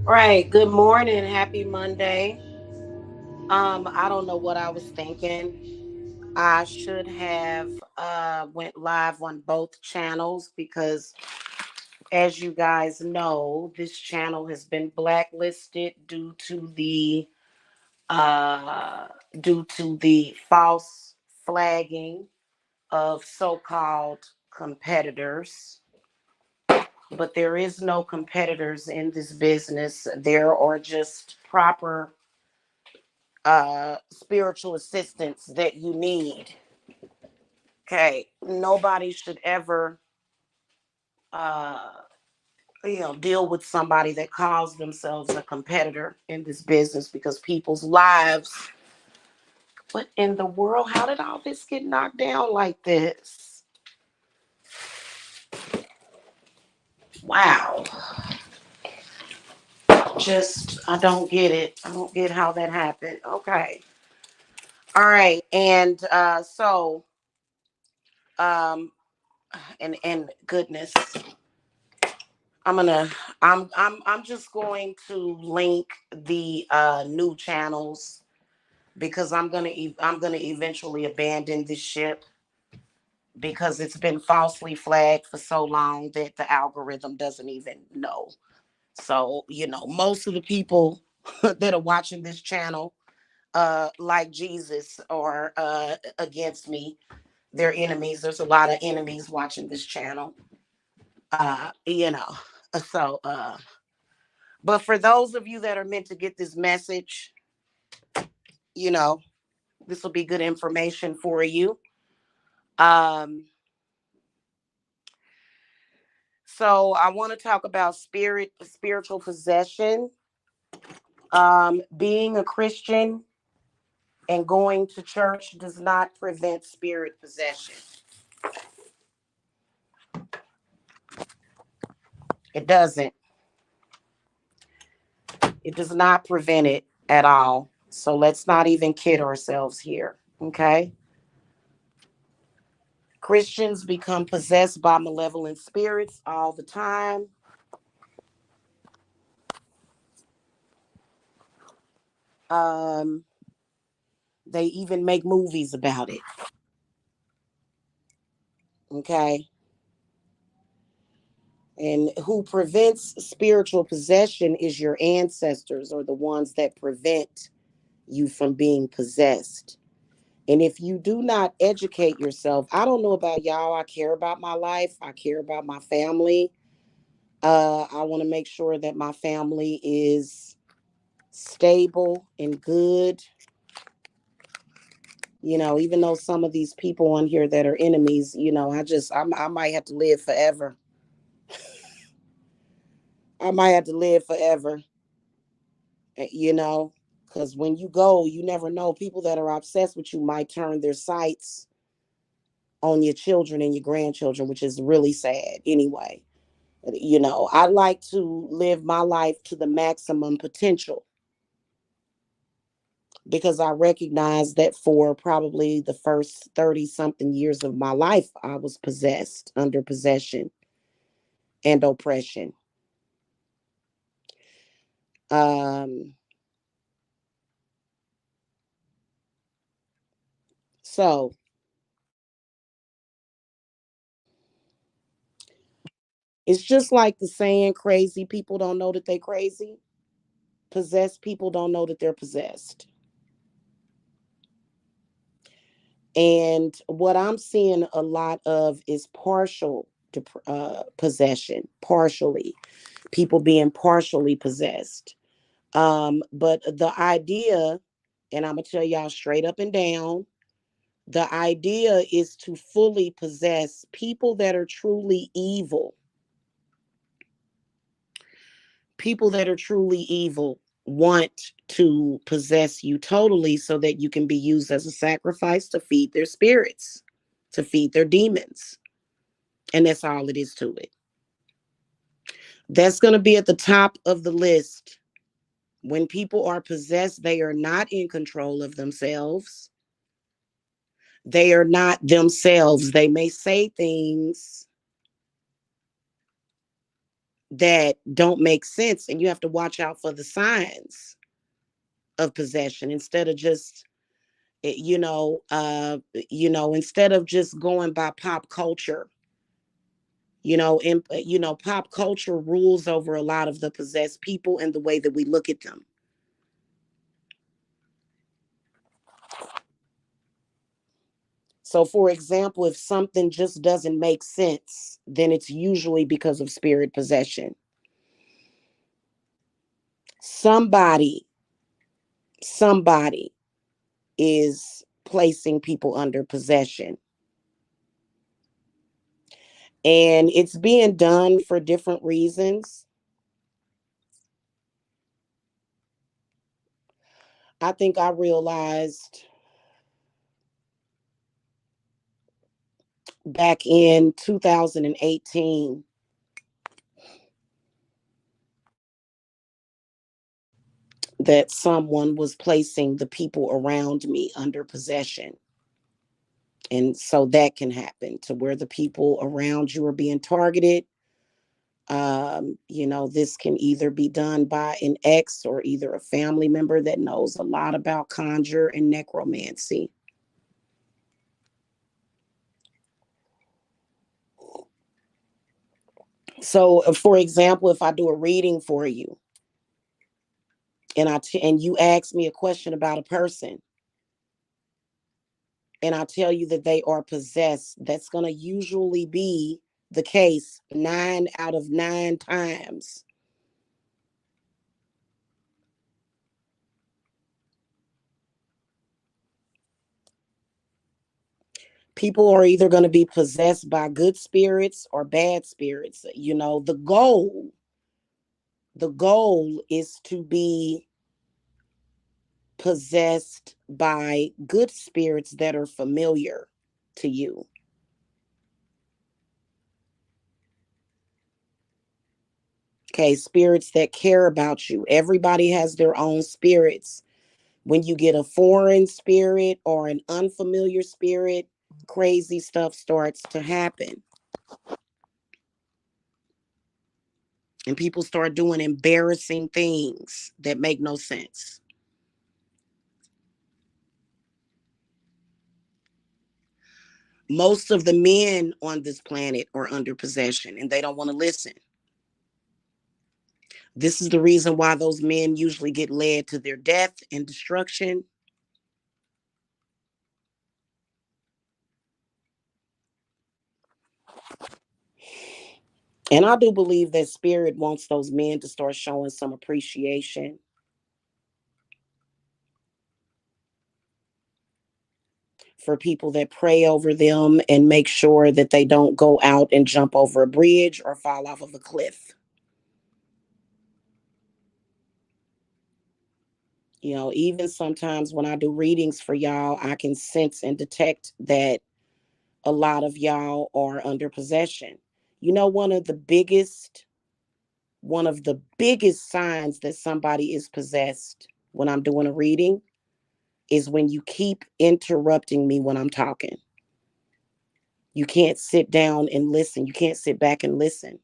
Right. Good morning. Happy Monday. I don't know what I was thinking. I should have went live on both channels because as you guys know, this channel has been blacklisted uh due to the false flagging of so-called competitors. But there is no competitors in this business. There are just proper spiritual assistance that you need. Okay, nobody should ever uh deal with somebody that calls themselves a competitor in this business because people's lives. What in the world? How did all this get knocked down like this? Wow. Just I don't get it. I don't get how that happened. Okay. All right. And um and goodness, I'm gonna I'm just going to link the new channels because I'm gonna eventually abandon this ship because it's been falsely flagged for so long that the algorithm doesn't even know. So, most of the people that are watching this channel like Jesus are against me. They're enemies. There's a lot of enemies watching this channel. Uh, you know. So but for those of you that are meant to get this message, you know, this will be good information for you. Um, so I want to talk about spiritual possession. Being a Christian and going to church does not prevent spirit possession. It doesn't. It does not prevent it at all. So let's not even kid ourselves here. Okay. Christians become possessed by malevolent spirits all the time. Um, they even make movies about it. Okay. And who prevents spiritual possession is your ancestors, or the ones that prevent you from being possessed. And if you do not educate yourself, I don't know about y'all. I care about my life. I care about my family. I want to make sure that my family is stable and good. Even though some of these people on here that are enemies, I might have to live forever. I might have to live forever. Because when you go, you never know. People that are obsessed with you might turn their sights on your children and your grandchildren, which is really sad anyway. I like to live my life to the maximum potential because I recognize that for probably the first 30 something years of my life, I was possessed, under possession and oppression. Um, so it's just like the saying, crazy people don't know that they crazy. Possessed people don't know that they're possessed. And what I'm seeing a lot of is partial possession, partially, people being partially possessed. But the idea, and I'm going to tell y'all straight up and down, the idea is to fully possess people that are truly evil. People that are truly evil want to possess you totally so that you can be used as a sacrifice to feed their spirits, to feed their demons. And that's all it is to it. That's going to be at the top of the list. When people are possessed, they are not in control of themselves. They are not themselves. They may say things that don't make sense, and you have to watch out for the signs of possession instead of just instead of just going by pop culture. Pop culture rules over a lot of the possessed people and the way that we look at them. So, for example, if something just doesn't make sense, then it's usually because of spirit possession. Somebody is placing people under possession. And it's being done for different reasons. I think I realized back in 2018 that someone was placing the people around me under possession. And so that can happen to where the people around you are being targeted. This can either be done by an ex or either a family member that knows a lot about conjure and necromancy. So, for example, if I do a reading for you and you ask me a question about a person, and I tell you that they are possessed, that's going to usually be the case 9 out of 9 times. People are either going to be possessed by good spirits or bad spirits. The goal is to be possessed by good spirits that are familiar to you. Okay, spirits that care about you. Everybody has their own spirits. When you get a foreign spirit or an unfamiliar spirit, crazy stuff starts to happen. And people start doing embarrassing things that make no sense. Most of the men on this planet are under possession and they don't want to listen. This is the reason why those men usually get led to their death and destruction. And I do believe that spirit wants those men to start showing some appreciation for people that pray over them and make sure that they don't go out and jump over a bridge or fall off of a cliff. Even sometimes when I do readings for y'all, I can sense and detect that a lot of y'all are under possession. One of the biggest signs that somebody is possessed when I'm doing a reading is when you keep interrupting me when I'm talking. You can't sit down and listen. You can't sit back and listen.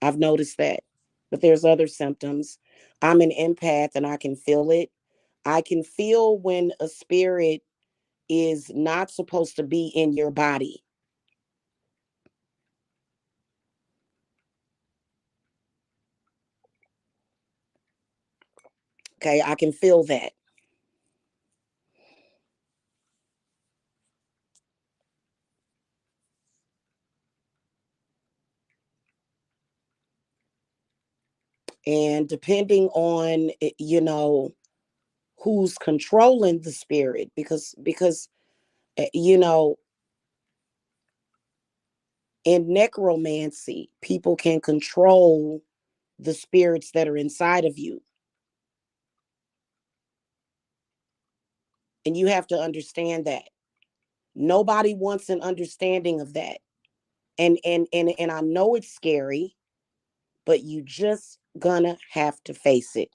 I've noticed that. But there's other symptoms. I'm an empath and I can feel it. I can feel when a spirit is not supposed to be in your body. Okay, I can feel that. And depending on who's controlling the spirit, because uh, you know in necromancy people can control the spirits that are inside of you, and you have to understand that. Nobody wants an understanding of that. And I know it's scary, but you just gonna have to face it.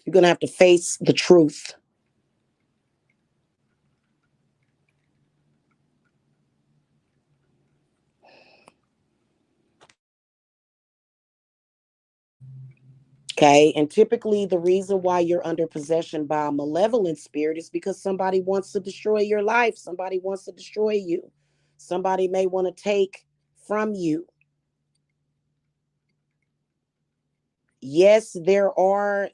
You're gonna have to face the truth. Okay. And typically, the reason why you're under possession by a malevolent spirit is because somebody wants to destroy your life. Somebody wants to destroy you. Somebody may want to take from you. Yes, there are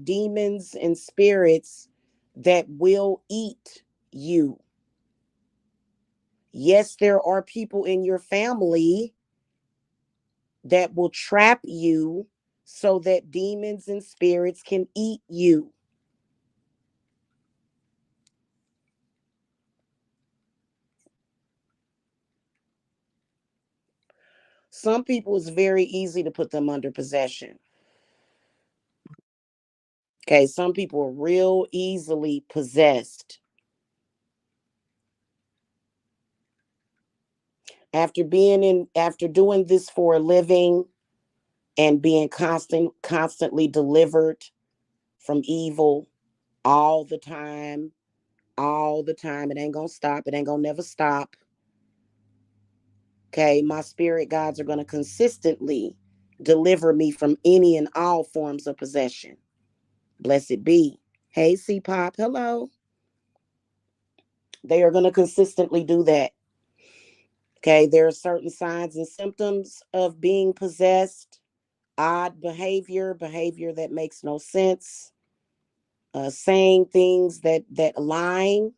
demons and spirits that will eat you. Yes, there are people in your family that will trap you so that demons and spirits can eat you. Some people, it's very easy to put them under possession. Okay, some people are real easily possessed. After doing this for a living and being constantly delivered from evil all the time, all the time. It ain't gonna stop. It ain't gonna never stop. Okay, my spirit guides are gonna consistently deliver me from any and all forms of possession. Blessed be. Hey, C Pop, hello. They are gonna consistently do that. Okay, there are certain signs and symptoms of being possessed. Odd behavior that makes no sense. Saying things that lying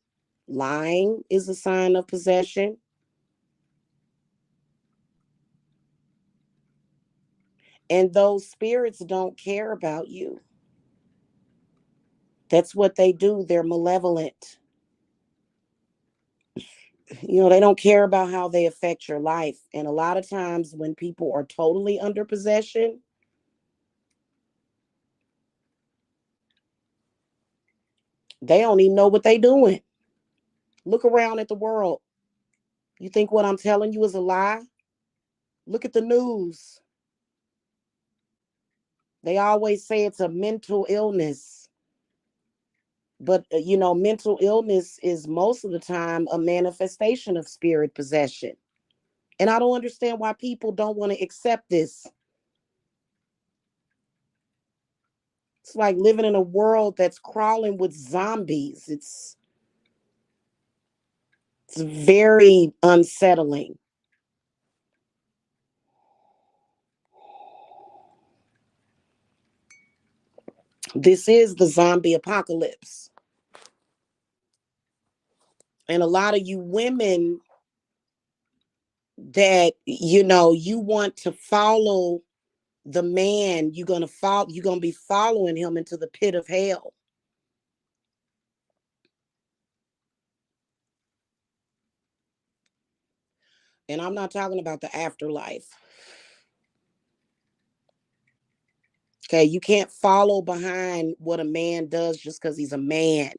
is a sign of possession. And those spirits don't care about you. That's what they do. They're malevolent. They don't care about how they affect your life. And a lot of times when people are totally under possession, they don't even know what they're doing. Look around at the world. You think what I'm telling you is a lie? Look at the news. They always say it's a mental illness. But, mental illness is most of the time a manifestation of spirit possession. And I don't understand why people don't want to accept this. It's like living in a world that's crawling with zombies. It's very unsettling. This is the zombie apocalypse. And a lot of you women that you want to follow the man, you're going to be following him into the pit of hell. And I'm not talking about the afterlife. Okay, you can't follow behind what a man does just because he's a man.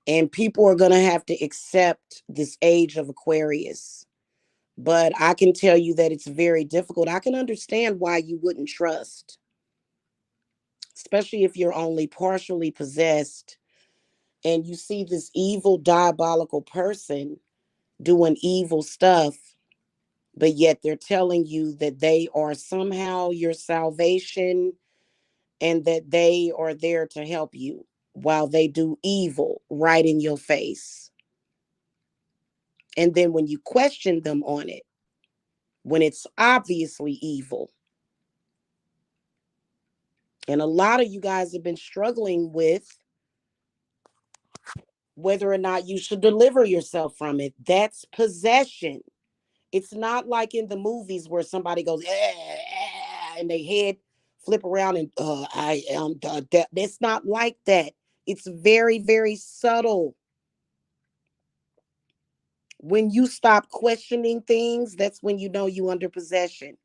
And people are going to have to accept this age of Aquarius. But I can tell you that it's very difficult. I can understand why you wouldn't trust, especially if you're only partially possessed and you see this evil, diabolical person doing evil stuff, but yet they're telling you that they are somehow your salvation and that they are there to help you while they do evil right in your face. And then when you question them on it, when it's obviously evil, and a lot of you guys have been struggling with whether or not you should deliver yourself from it. That's possession. It's not like in the movies where somebody goes and they head flip around and I am it's not like that. It's very, very subtle. When you stop questioning things, that's when you know you under possession.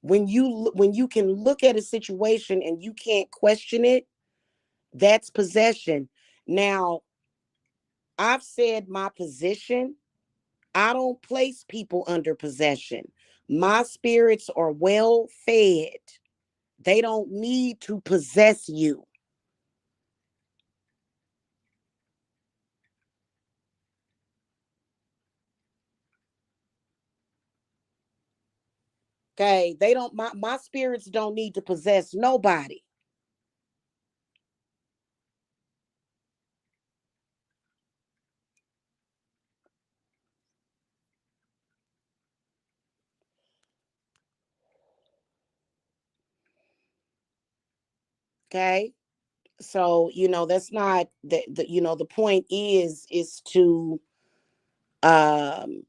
When you can look at a situation and you can't question it, that's possession. Now, I've said my position. I don't place people under possession. My spirits are well fed. They don't need to possess you. Okay. They don't, my spirits don't need to possess nobody. Okay. So, that's not the point is to um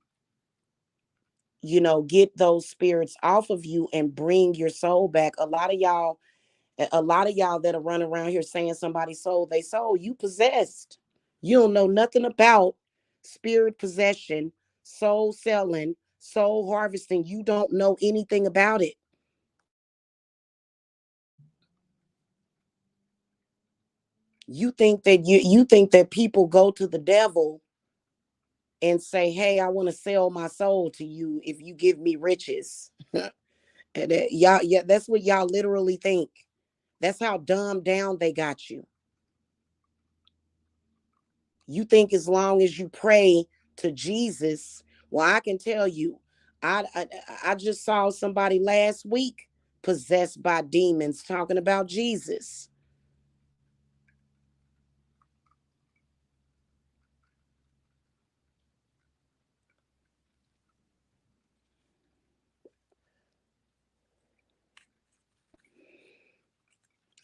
get those spirits off of you and bring your soul back. A lot of y'all that are running around here saying somebody sold they soul, you possessed. You don't know nothing about spirit possession, soul selling, soul harvesting. You don't know anything about it. You think that people go to the devil and say, "Hey, I want to sell my soul to you if you give me riches." And y'all, yeah, that's what y'all literally think. That's how dumbed down they got you. You think as long as you pray to Jesus, well, I can tell you, I just saw somebody last week possessed by demons talking about Jesus.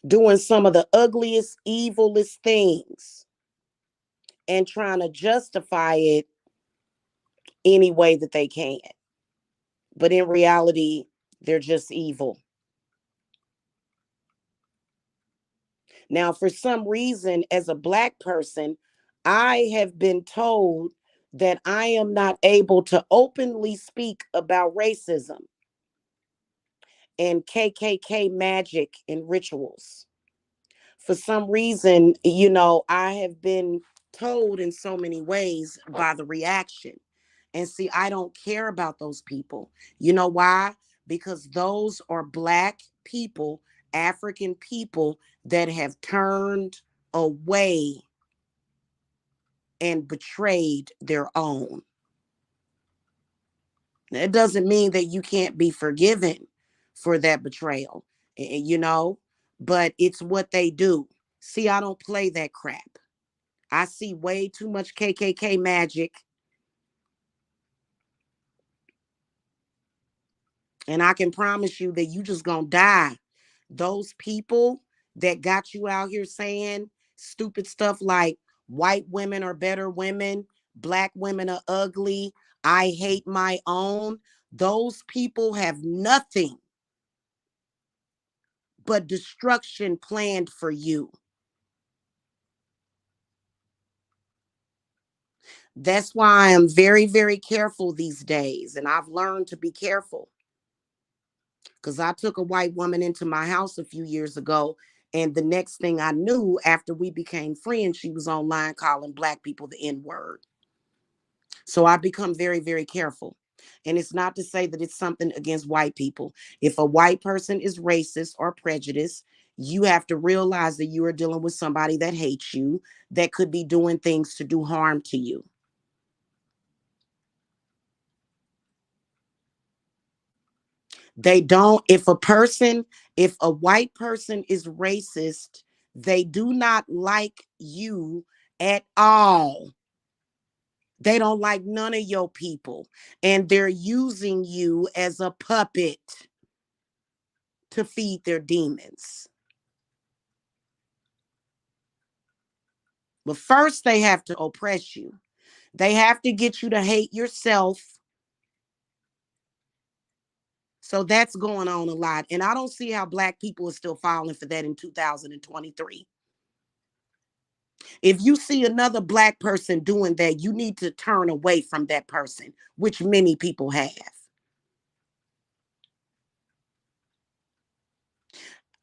Doing some of the ugliest, evilest things and trying to justify it any way that they can. But in reality, they're just evil. Now, for some reason, as a Black person, I have been told that I am not able to openly speak about racism and KKK magic and rituals. For some reason, I have been told in so many ways by the reaction. And see, I don't care about those people. You know why? Because those are Black people, African people that have turned away and betrayed their own. It doesn't mean that you can't be forgiven for that betrayal, but it's what they do. See, I don't play that crap. I see way too much KKK magic, and I can promise you that you just gonna die. Those people that got you out here saying stupid stuff like white women are better women, Black women are ugly, I hate my own, those people have nothing but destruction planned for you. That's why I am very, very careful these days. And I've learned to be careful because I took a white woman into my house a few years ago. And the next thing I knew, after we became friends, she was online calling Black people the N word. So I become very, very careful. And it's not to say that it's something against white people. If a white person is racist or prejudiced, you have to realize that you are dealing with somebody that hates you, that could be doing things to do harm to you. They don't, if a white person is racist, they do not like you at all. They don't like none of your people. And they're using you as a puppet to feed their demons. But first, they have to oppress you. They have to get you to hate yourself. So that's going on a lot. And I don't see how Black people are still falling for that in 2023. If you see another Black person doing that, you need to turn away from that person, which many people have.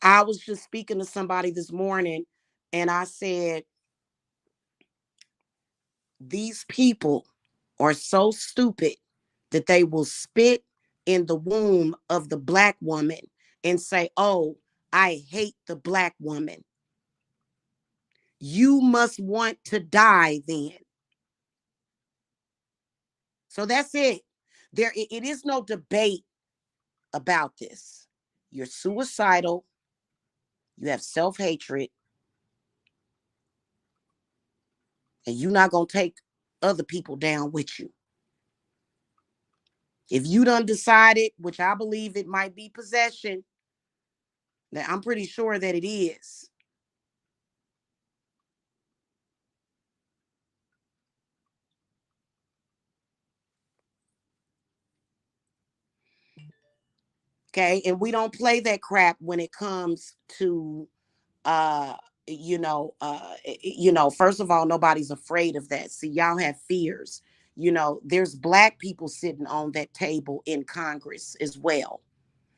I was just speaking to somebody this morning and I said, these people are so stupid that they will spit in the womb of the Black woman and say, "Oh, I hate the Black woman." You must want to die then. So that's it. It is no debate about this. You're suicidal. You have self-hatred. And you're not going to take other people down with you. If you done decided, which I believe it might be possession, that I'm pretty sure that it is. Okay. And we don't play that crap when it comes to uh first of all, nobody's afraid of that. See, y'all have fears. There's black people sitting on that table in Congress as well.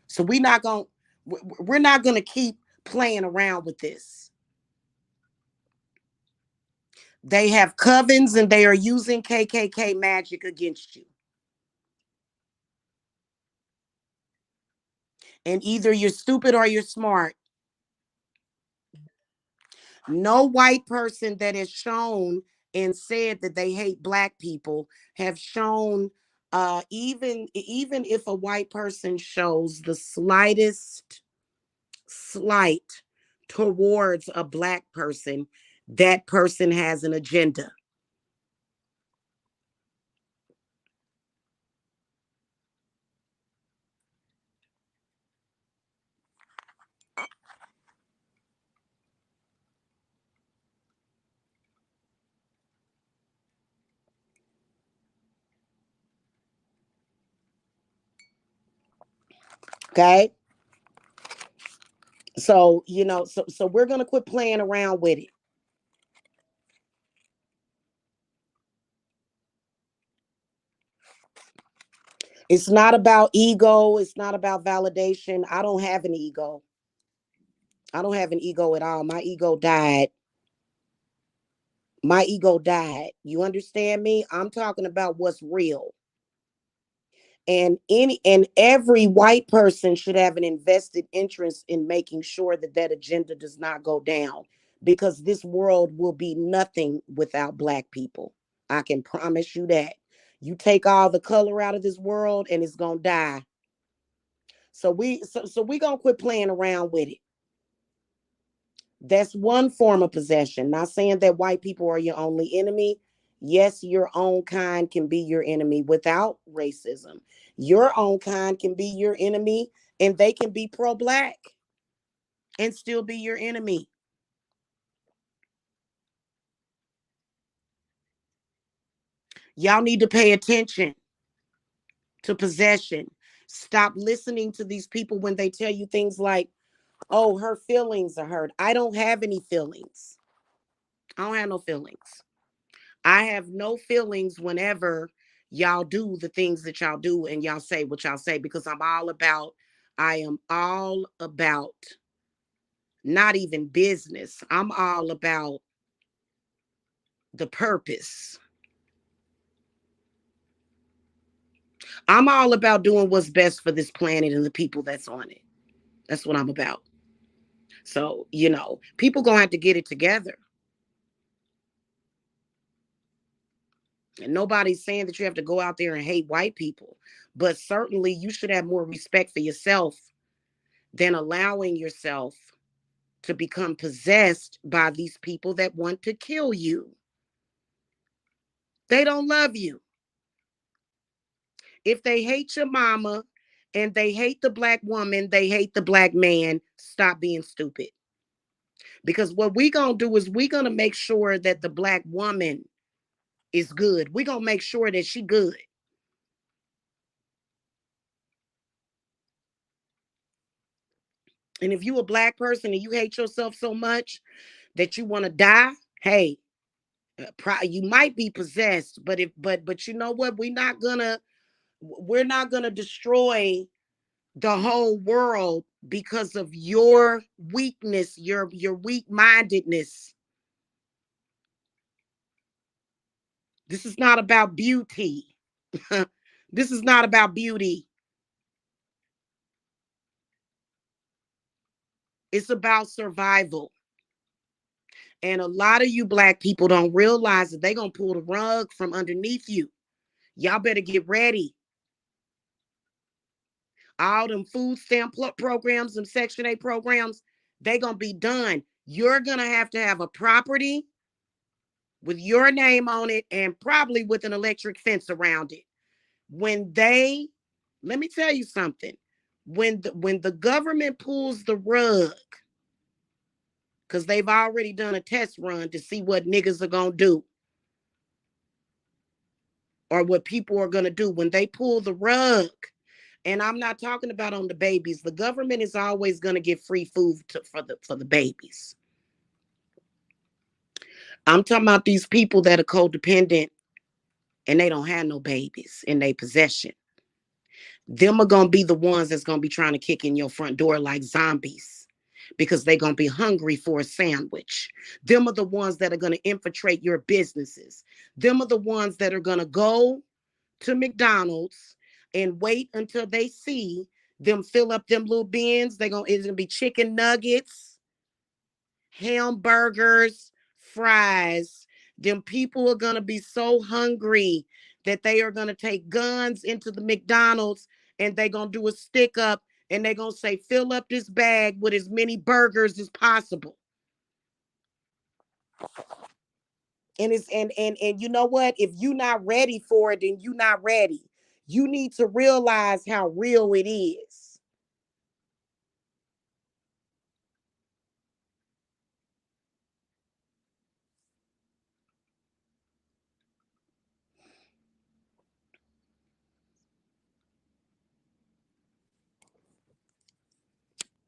So we're not gonna keep playing around with this. They have covens and they are using KKK magic against you. And either you're stupid or you're smart. No white person that has shown and said that they hate black people have shown, even if a white person shows the slightest slight towards a black person, that person has an agenda. Okay. So, so we're gonna quit playing around with it. It's not about ego, it's not about validation. I don't have an ego. I don't have an ego at all. My ego died. My ego died. You understand me? I'm talking about what's real. And every white person should have an invested interest in making sure that that agenda does not go down, because this world will be nothing without black people. I can promise you that. You take all the color out of this world and it's going to die. So we going to quit playing around with it. That's one form of possession. Not saying that white people are your only enemy. Yes, your own kind can be your enemy without racism. Your own kind can be your enemy and they can be pro-black and still be your enemy. Y'all need to pay attention to possession. Stop listening to these people when they tell you things like, oh, her feelings are hurt. I don't have any feelings. I don't have no feelings. I have no feelings whenever y'all do the things that y'all do and y'all say what y'all say, because I am all about not even business. I'm all about the purpose. I'm all about doing what's best for this planet and the people that's on it. That's what I'm about. So, people gonna have to get it together. And nobody's saying that you have to go out there and hate white people, but certainly you should have more respect for yourself than allowing yourself to become possessed by these people that want to kill you. They don't love you. If they hate your mama and they hate the black woman, they hate the black man, stop being stupid. Because what we going to do is we going to make sure that the black woman is good. We going to make sure that she good. And if you a black person and you hate yourself so much that you want to die, hey, you might be possessed, but you know what? We're not gonna destroy the whole world because of your weakness, your weak-mindedness. This is not about beauty. This is not about beauty. It's about survival. And a lot of you black people don't realize that they're gonna pull the rug from underneath you. Y'all better get ready. All them food stamp programs, them Section 8 programs, they going to be done. You're going to have a property with your name on it and probably with an electric fence around it. When they, let me tell you something. When the government pulls the rug, because they've already done a test run to see what niggas are going to do or what people are going to do when they pull the rug. And I'm not talking about on the babies. The government is always going to give free food for the babies. I'm talking about these people that are codependent and they don't have no babies in their possession. Them are going to be the ones that's going to be trying to kick in your front door like zombies because they're going to be hungry for a sandwich. Them are the ones that are going to infiltrate your businesses. Them are the ones that are going to go to McDonald's and wait until they see them fill up them little bins. It's gonna be chicken nuggets, hamburgers, fries. Them people are gonna be so hungry that they are gonna take guns into the McDonald's and they're gonna do a stick up and they're gonna say, fill up this bag with as many burgers as possible. And you know what? If you're not ready for it, then you're not ready. You need to realize how real it is.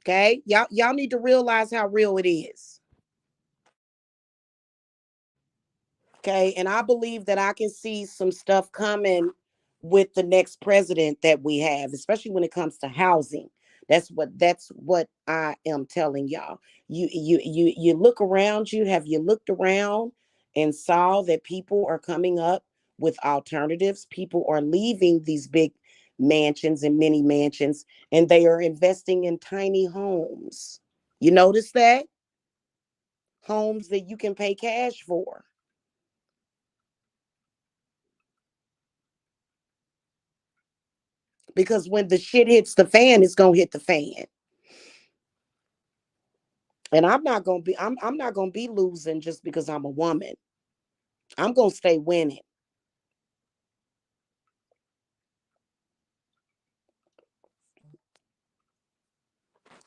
Okay? Y'all need to realize how real it is. Okay? And I believe that I can see some stuff coming with the next president that we have, especially when it comes to housing. That's what I am telling y'all. You look around you, have you looked around and saw that people are coming up with alternatives? People are leaving these big mansions and mini mansions and they are investing in tiny homes. You notice that? Homes that you can pay cash for. Because when the shit hits the fan, it's gonna hit the fan. And I'm not gonna be losing just because I'm a woman. I'm gonna stay winning.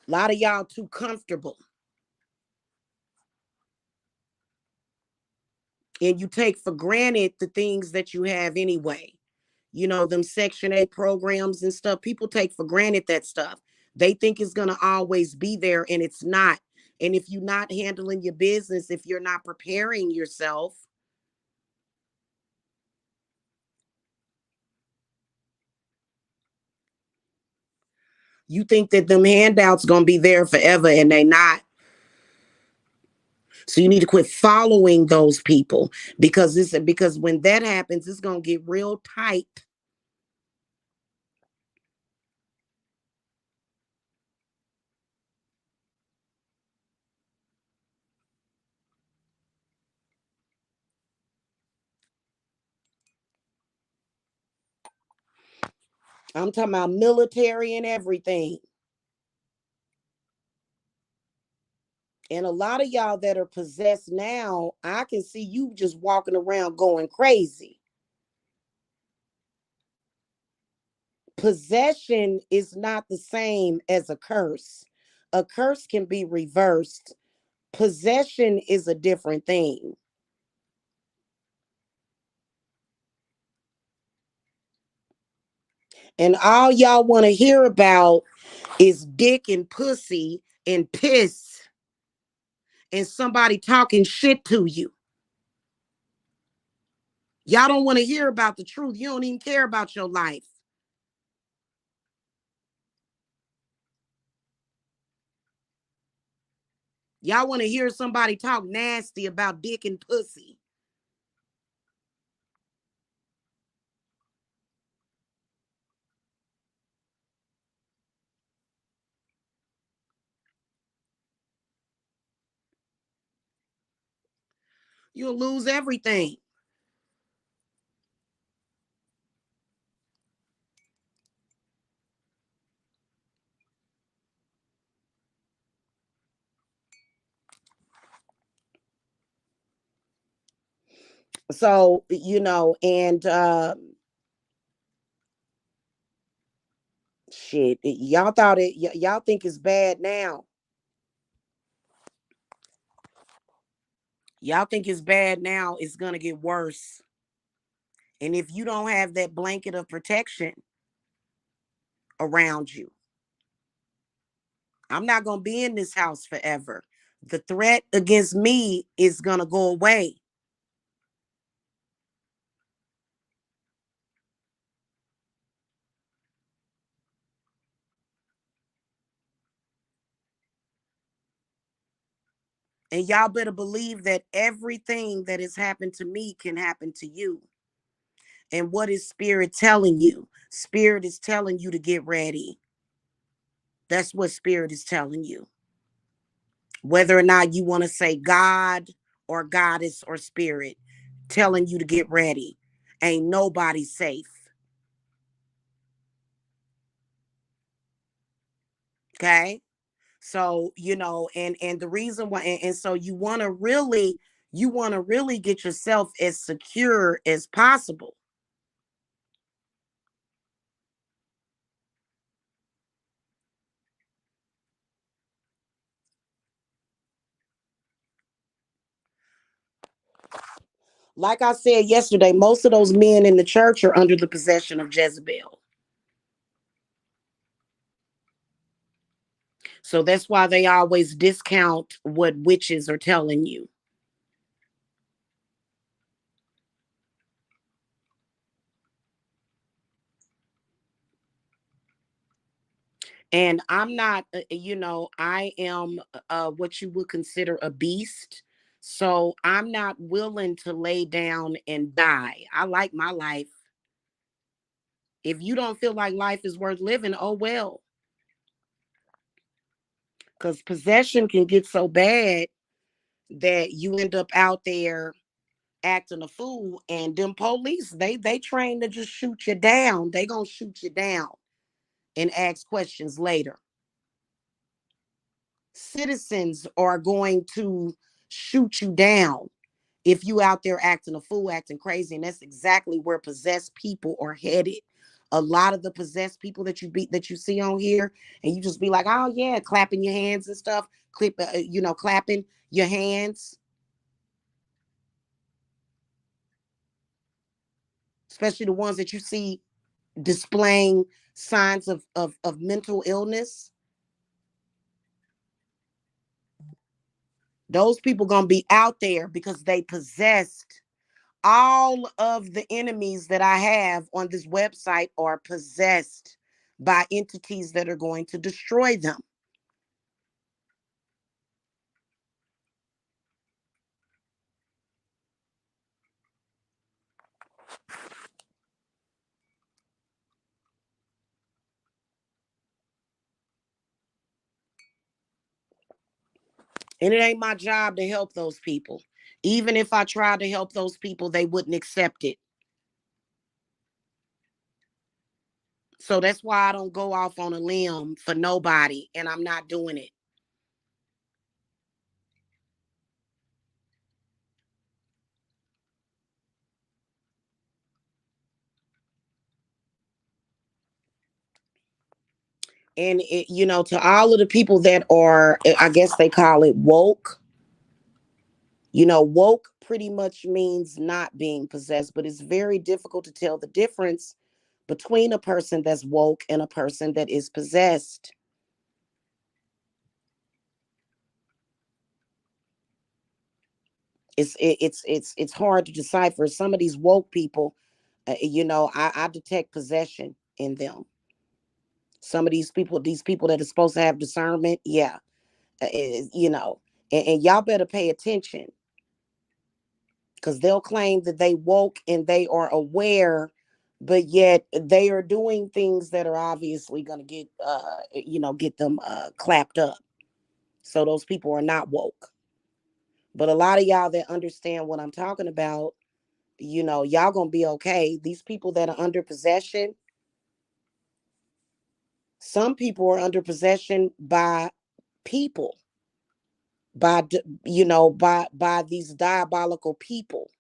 A lot of y'all too comfortable. And you take for granted the things that you have anyway. You know, them Section 8 programs and stuff. People take for granted that stuff. They think it's gonna always be there, and it's not. And if you're not handling your business, if you're not preparing yourself, you think that them handouts gonna be there forever and they not. So you need to quit following those people because when that happens, it's gonna get real tight. I'm talking about military and everything. And a lot of y'all that are possessed now, I can see you just walking around going crazy. Possession is not the same as a curse. A curse can be reversed. Possession is a different thing. And all y'all want to hear about is dick and pussy and piss and somebody talking shit to you. Y'all don't want to hear about the truth. You don't even care about your life. Y'all want to hear somebody talk nasty about dick and pussy. You'll lose everything. So, and shit, y'all thought y'all think it's bad now. Y'all think it's bad now. It's going to get worse. And if you don't have that blanket of protection around you, I'm not going to be in this house forever. The threat against me is going to go away. And y'all better believe that everything that has happened to me can happen to you. And what is Spirit telling you? Spirit is telling you to get ready. That's what Spirit is telling you. Whether or not you want to say God or Goddess or Spirit, telling you to get ready. Ain't nobody safe. Okay? So, and the reason why, and so you want to really get yourself as secure as possible. Like I said yesterday, most of those men in the church are under the possession of Jezebel. So that's why they always discount what witches are telling you. And I'm not, I am what you would consider a beast. So I'm not willing to lay down and die. I like my life. If you don't feel like life is worth living, oh well. Because possession can get so bad that you end up out there acting a fool, and them police, they train to just shoot you down. They gonna shoot you down and ask questions later. Citizens are going to shoot you down if you out there acting a fool, acting crazy. And that's exactly where possessed people are headed. A lot of the possessed people that you see on here, and you just be like, oh yeah, clapping your hands and stuff, clapping your hands, especially the ones that you see displaying signs of mental illness. Those people gonna be out there because they possessed. All of the enemies that I have on this website are possessed by entities that are going to destroy them. And it ain't my job to help those people. Even if I tried to help those people, they wouldn't accept it. So that's why I don't go off on a limb for nobody, and I'm not doing it. And to all of the people that are, I guess they call it woke. Woke pretty much means not being possessed, but it's very difficult to tell the difference between a person that's woke and a person that is possessed. It's hard to decipher. Some of these woke people, I detect possession in them. Some of these people that are supposed to have discernment, yeah, and y'all better pay attention, because they'll claim that they woke and they are aware, but yet they are doing things that are obviously going to get them clapped up. So those people are not woke. But a lot of y'all that understand what I'm talking about, y'all gonna be okay. These people that are under possession, some people are under possession by people, by by these diabolical people.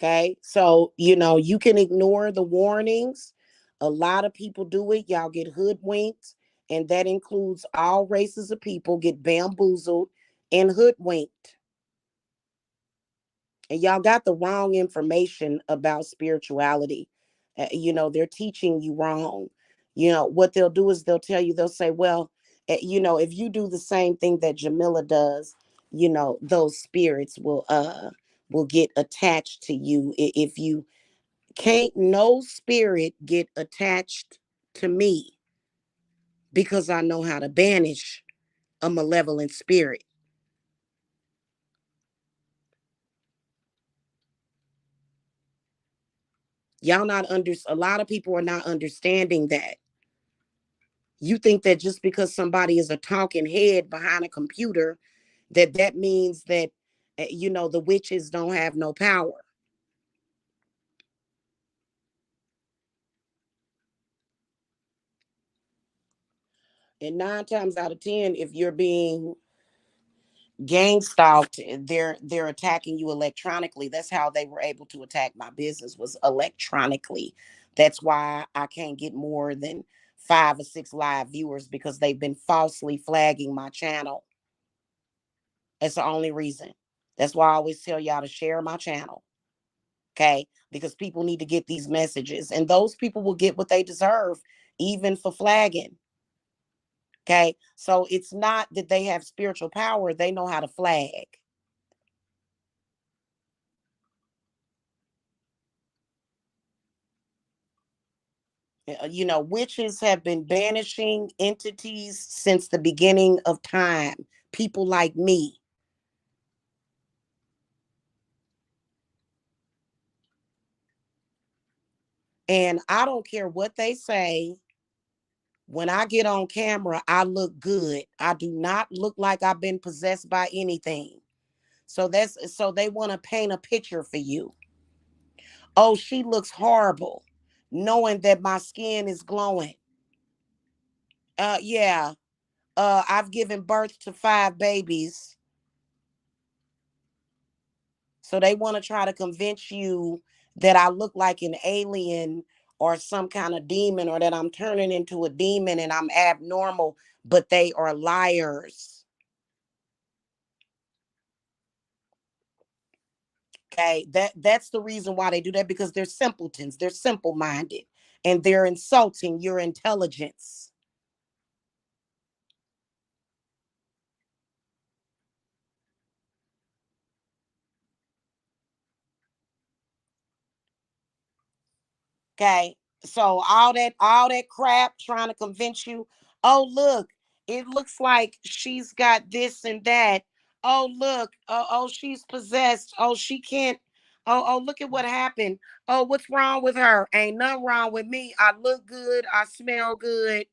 Okay. So, you can ignore the warnings. A lot of people do it. Y'all get hoodwinked. And that includes all races of people get bamboozled and hoodwinked. And y'all got the wrong information about spirituality. They're teaching you wrong. What they'll do is they'll tell you, they'll say, well, if you do the same thing that Jamila does, those spirits will get attached to you. If you can't, no spirit get attached to me, because I know how to banish a malevolent spirit. Y'all not under A lot of people are not understanding that. You think that just because somebody is a talking head behind a computer, that means that the witches don't have no power. And 9 times out of 10, if you're being gang stalked, they're attacking you electronically. That's how they were able to attack my business, was electronically. That's why I can't get more than 5 or 6 live viewers, because they've been falsely flagging my channel. That's the only reason. That's why I always tell y'all to share my channel. Okay, because people need to get these messages, and those people will get what they deserve, even for flagging. Okay, so it's not that they have spiritual power, they know how to flag. Witches have been banishing entities since the beginning of time. People like me. And I don't care what they say. When I get on camera, I look good. I do not look like I've been possessed by anything. So they want to paint a picture for you. Oh, she looks horrible, knowing that my skin is glowing. Yeah. I've given birth to 5 babies. So they want to try to convince you that I look like an alien or some kind of demon, or that I'm turning into a demon and I'm abnormal, but they are liars. Okay, that's the reason why they do that, because they're simpletons, they're simple-minded, and they're insulting your intelligence. Okay. So all that crap trying to convince you, oh look, it looks like she's got this and that. Oh look, oh she's possessed. Oh, she can't. Oh, look at what happened. Oh, what's wrong with her? Ain't nothing wrong with me. I look good, I smell good.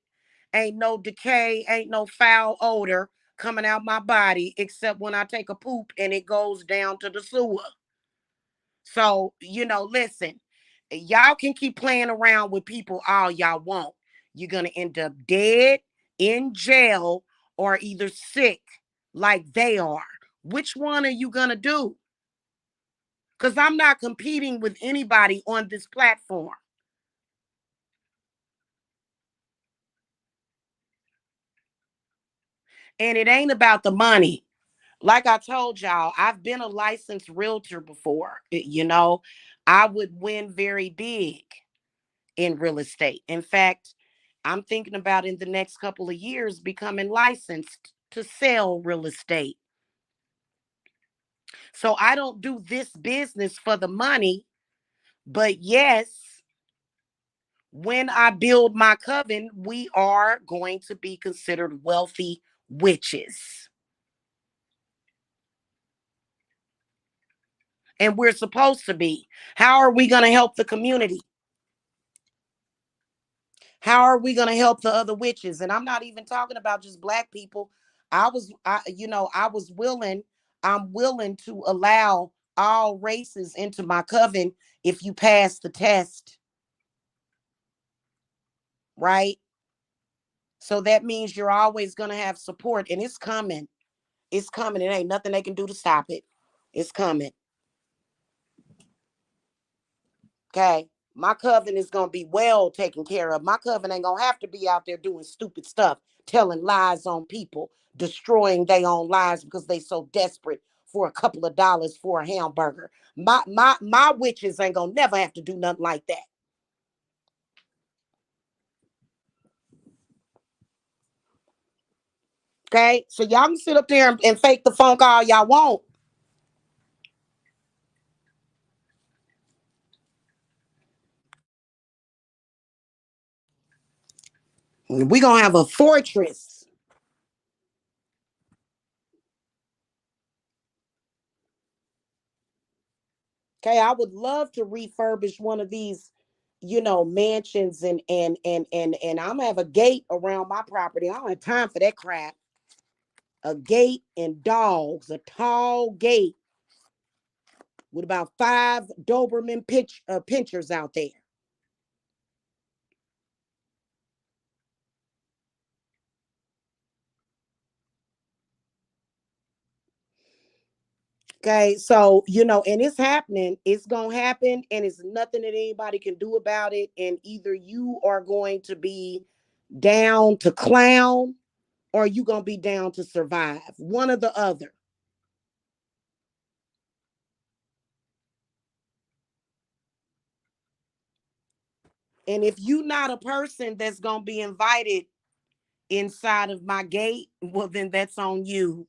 Ain't no decay, ain't no foul odor coming out my body, except when I take a poop and it goes down to the sewer. So, listen, y'all can keep playing around with people all y'all want. You're going to end up dead, in jail, or either sick like they are. Which one are you going to do? Because I'm not competing with anybody on this platform. And it ain't about the money. Like I told y'all, I've been a licensed realtor before. I would win very big in real estate. In fact, I'm thinking about in the next couple of years becoming licensed to sell real estate. So I don't do this business for the money, but yes, when I build my coven, we are going to be considered wealthy witches. And we're supposed to be. How are we going to help the community? How are we going to help the other witches? And I'm not even talking about just black people. I was willing, I'm willing to allow all races into my coven if you pass the test, right? So that means you're always going to have support, and it's coming. It's coming. It ain't nothing they can do to stop it. It's coming. Okay. My coven is going to be well taken care of. My coven ain't going to have to be out there doing stupid stuff, telling lies on people, destroying their own lives because they so desperate for a couple of dollars for a hamburger. My witches ain't going to never have to do nothing like that. Okay? So y'all can sit up there and fake the phone call y'all want. We going to have a fortress. Okay, I would love to refurbish one of these, mansions and I'm gonna have a gate around my property. I don't have time for that crap. A gate and dogs, a tall gate with about 5 Doberman pinchers out there. Okay, so and it's happening. It's gonna happen, and it's nothing that anybody can do about it. And either you are going to be down to clown, or you gonna be down to survive. One or the other. And if you not a person that's gonna be invited inside of my gate, well then that's on you.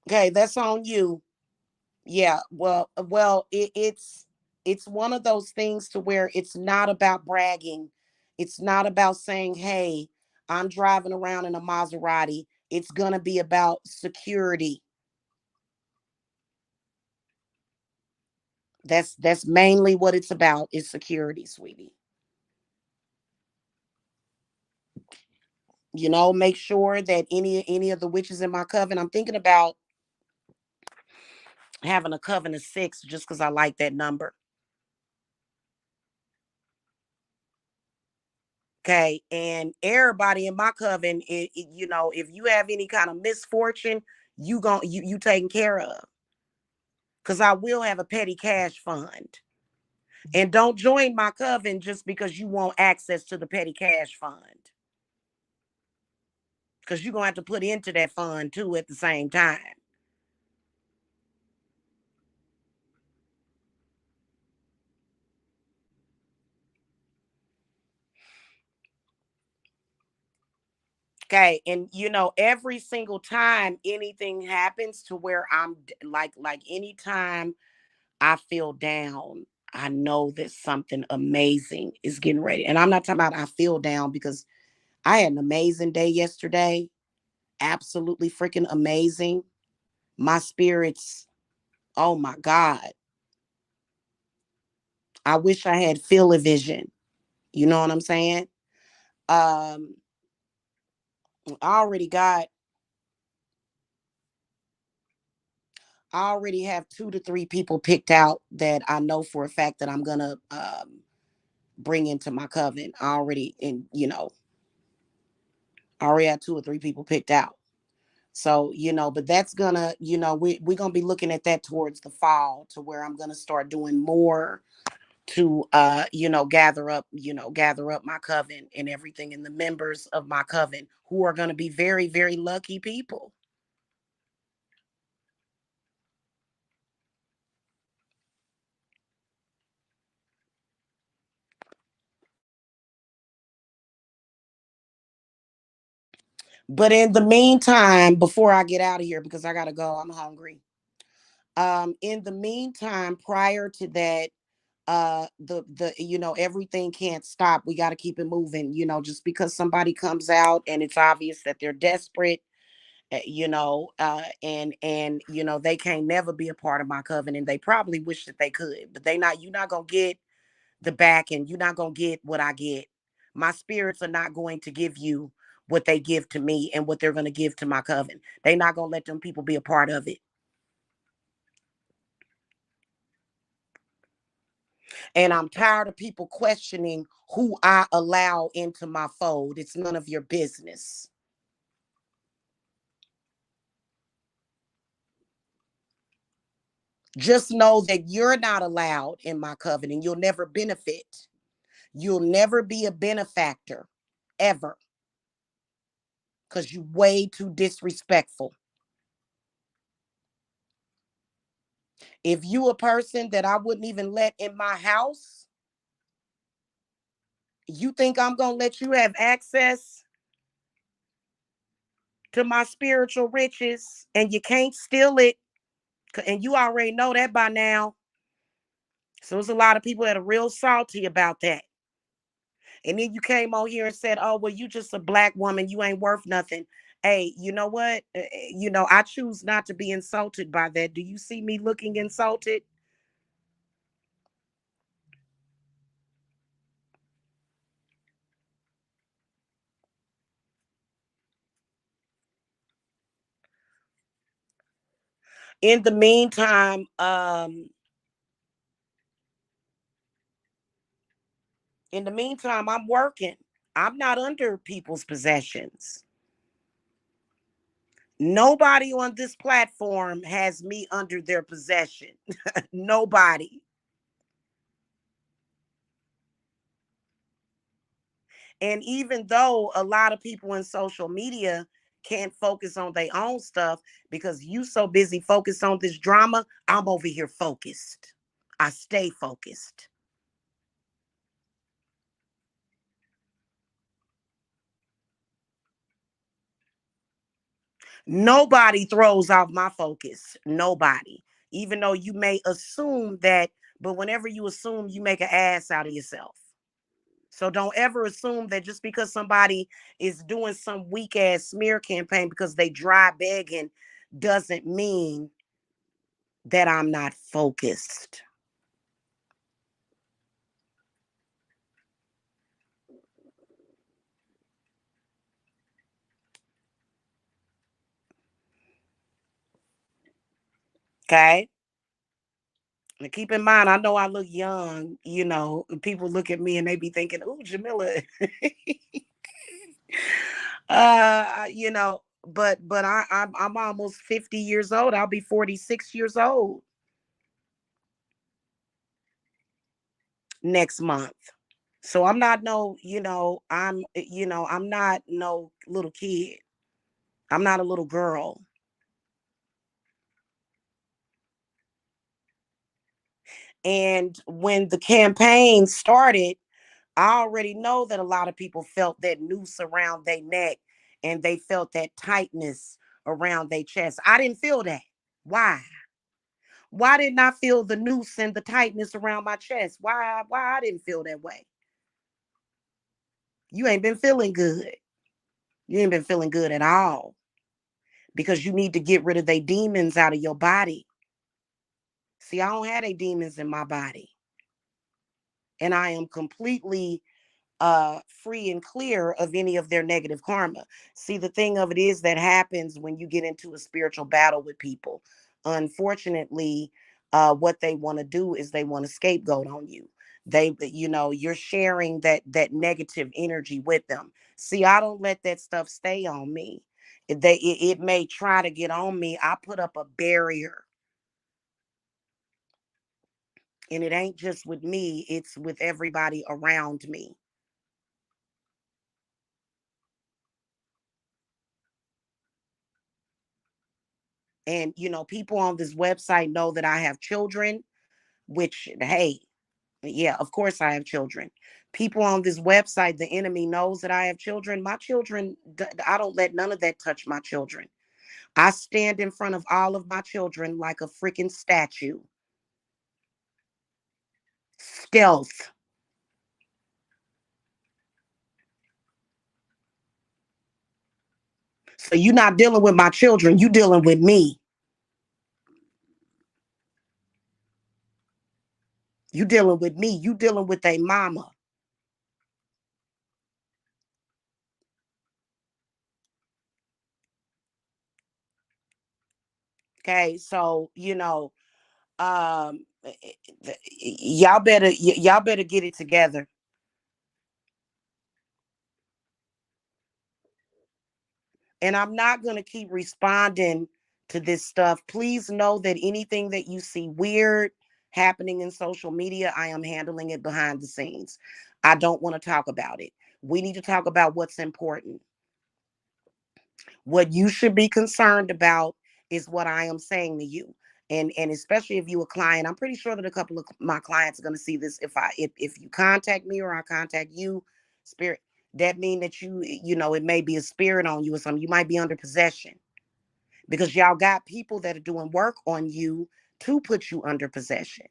Okay, that's on you. Yeah, well, it's one of those things to where it's not about bragging. It's not about saying, "Hey, I'm driving around in a Maserati." It's gonna be about security. That's mainly what it's about is security, sweetie. Make sure that any of the witches in my coven, I'm thinking about having a coven of 6 just because I like that number. Okay. And everybody in my coven, if you have any kind of misfortune, you taken care of. Because I will have a petty cash fund. And don't join my coven just because you want access to the petty cash fund. Because you're gonna have to put into that fund too at the same time. Okay. And every single time anything happens to where like anytime I feel down, I know that something amazing is getting ready. And I'm not talking about I feel down because I had an amazing day yesterday. Absolutely freaking amazing. My spirits, oh my God. I wish I had field of vision. You know what I'm saying? Um, I already got, I already have 2 to 3 people picked out that I know for a fact that I'm gonna bring into my coven. I already, and I already have 2 or 3 people picked out. So, but that's gonna, we're gonna be looking at that towards the fall to where I'm gonna start doing more to gather up my coven and everything and the members of my coven who are gonna be very, very lucky people. But in the meantime, before I get out of here, because I gotta go, I'm hungry. In the meantime, prior to that, the everything can't stop. We got to keep it moving. Just because somebody comes out and it's obvious that they're desperate, and they can't never be a part of my covenant. They probably wish that they could, but they not. You're not gonna get the back, and you're not gonna get what I get. My spirits are not going to give you what they give to me and what they're gonna give to my coven. They're not gonna let them people be a part of it. And I'm tired of people questioning who I allow into my fold. It's none of your business. Just know that you're not allowed in my covenant. You'll never benefit. You'll never be a benefactor ever because you way too disrespectful. If you a person that I wouldn't even let in my house, you think I'm going to let you have access to my spiritual riches and you can't steal it? And you already know that by now. So there's a lot of people that are real salty about that. And then you came on here and said, oh, well, you just a black woman. You ain't worth nothing. Hey, you know what? I choose not to be insulted by that. Do you see me looking insulted? In the meantime, I'm working. I'm not under people's possessions. Nobody on this platform has me under their possession. Nobody. And even though a lot of people in social media can't focus on their own stuff because you so busy focused on this drama, I'm over here focused. I stay focused. Nobody throws off my focus. Nobody. Even though you may assume that, but whenever you assume, you make an ass out of yourself. So don't ever assume that just because somebody is doing some weak ass smear campaign because they dry begging doesn't mean that I'm not focused. Okay. And keep in mind, I know I look young, people look at me and they be thinking, "Ooh, Jamila." But I'm almost 50 years old. I'll be 46 years old next month. So I'm not no, I'm not no little kid. I'm not a little girl. And when the campaign started, I already know that a lot of people felt that noose around their neck and they felt that tightness around their chest. I didn't feel that. Why? Why didn't I feel the noose and the tightness around my chest? Why I didn't feel that way? You ain't been feeling good. You ain't been feeling good at all because you need to get rid of the demons out of your body. See, I don't have any demons in my body. And I am completely free and clear of any of their negative karma. See, the thing of it is that happens when you get into a spiritual battle with people. Unfortunately, what they want to do is they want to scapegoat on you. You're sharing that negative energy with them. See, I don't let that stuff stay on me. It may try to get on me. I put up a barrier, and it ain't just with me, it's with everybody around me. And people on this website know that I have children, which, hey, yeah, of course I have children. People on this website, the enemy knows that I have children. My children, I don't let none of that touch my children. I stand in front of all of my children like a freaking statue. Stealth. So you're not dealing with my children, you dealing with me. You dealing with me. You dealing with a mama. Okay, so um y'all better get it together. And I'm not going to keep responding to this stuff. Please know that anything that you see weird happening in social media, I am handling it behind the scenes. I don't want to talk about it. We need to talk about what's important. What you should be concerned about is what I am saying to you. And especially if you a client, I'm pretty sure that a couple of my clients are going to see this. If you contact me or I contact you, spirit, that mean that it may be a spirit on you or something. You might be under possession because y'all got people that are doing work on you to put you under possession.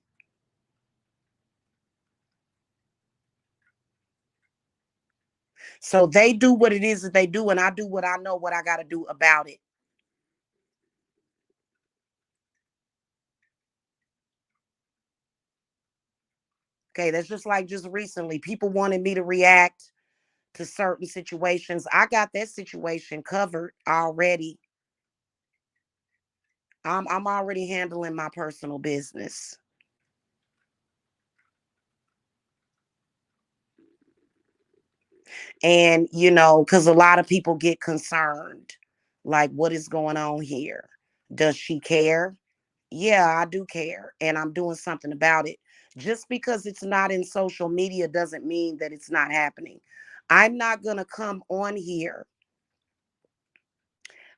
So they do what it is that they do, and I do what I know what I got to do about it. Okay, that's just recently. People wanted me to react to certain situations. I got that situation covered already. I'm already handling my personal business. And because a lot of people get concerned, like, what is going on here? Does she care? Yeah, I do care, and I'm doing something about it. Just because it's not in social media doesn't mean that it's not happening. I'm not going to come on here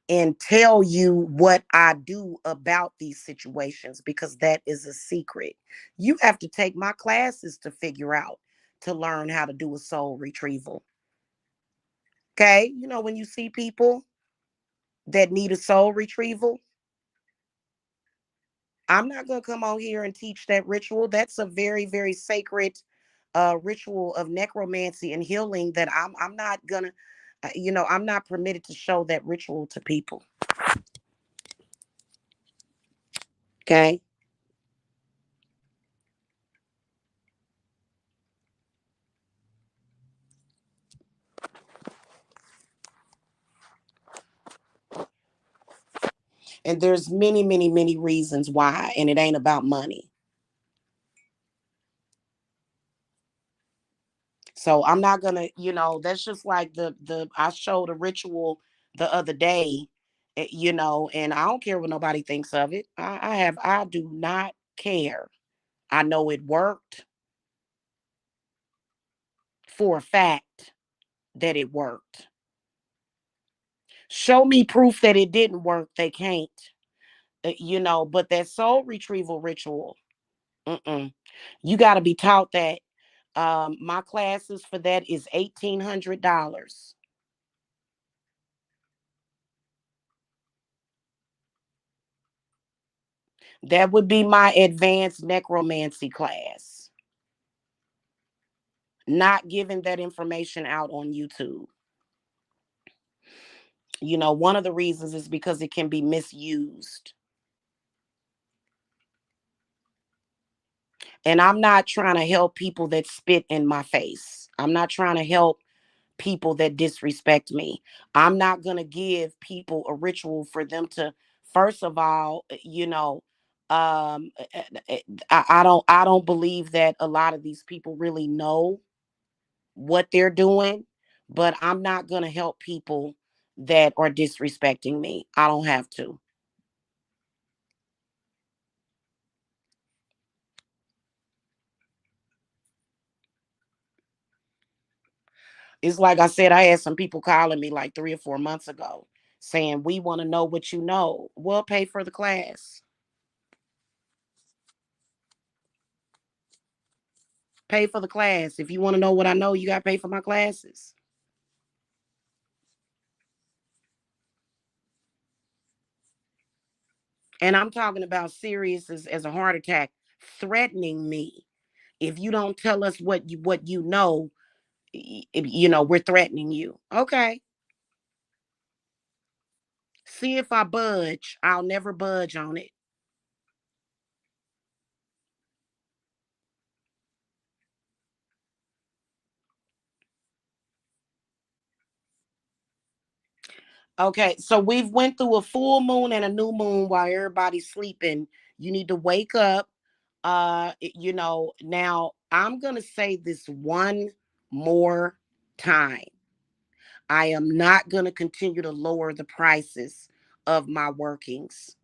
and tell you what I do about these situations because that is a secret. You have to take my classes to figure out, to learn how to do a soul retrieval. Okay? When you see people that need a soul retrieval, I'm not going to come on here and teach that ritual. That's a very, very sacred ritual of necromancy and healing that I'm not going to, I'm not permitted to show that ritual to people. Okay? And there's many, many, many reasons why, and it ain't about money. So I'm not gonna, that's just like the I showed a ritual the other day, and I don't care what nobody thinks of it. I do not care. I know it worked for a fact that it worked. Show me proof that it didn't work. They can't. But that soul retrieval ritual, mm-mm. You got to be taught that. My classes for that is $1,800. That would be my advanced necromancy class. Not giving that information out on YouTube. One of the reasons is because it can be misused. And I'm not trying to help people that spit in my face. I'm not trying to help people that disrespect me. I'm not going to give people a ritual for them to, first of all, I don't believe that a lot of these people really know what they're doing, but I'm not going to help people that are disrespecting me. I don't have to. It's like I said, I had some people calling me like 3 or 4 months ago saying, we want to know what you know. Well, pay for the class. Pay for the class. If you want to know what I know, you got to pay for my classes. And I'm talking about serious as a heart attack, threatening me. If you don't tell us what you know, we're threatening you. Okay. See if I budge. I'll never budge on it. Okay, so we've went through a full moon and a new moon while everybody's sleeping. You need to wake up. Now I'm going to say this one more time. I am not going to continue to lower the prices of my workings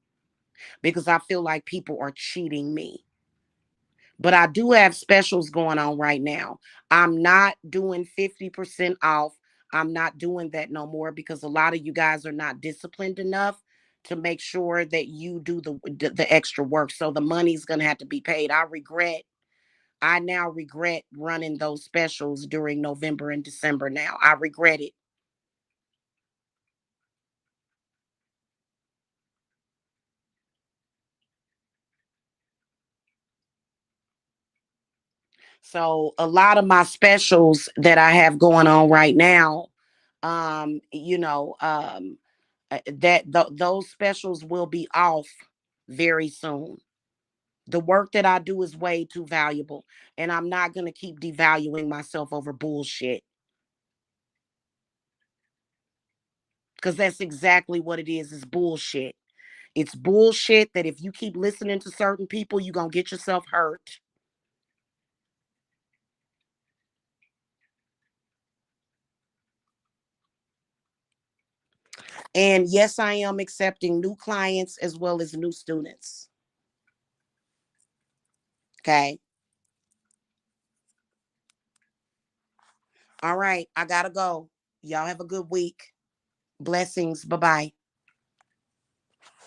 because I feel like people are cheating me. But I do have specials going on right now. I'm not doing 50% off. I'm not doing that no more because a lot of you guys are not disciplined enough to make sure that you do the extra work. So the money's going to have to be paid. I now regret running those specials during November and December now. I regret it. So a lot of my specials that I have going on right now, um, you know, um, those specials will be off very soon. The work that I do is way too valuable, and I'm not going to keep devaluing myself over bullshit because that's exactly what it is. It's bullshit. It's bullshit that if you keep listening to certain people, you're going to get yourself hurt. And yes, I am accepting new clients as well as new students. Okay. All right. I got to go. Y'all have a good week. Blessings. Bye bye.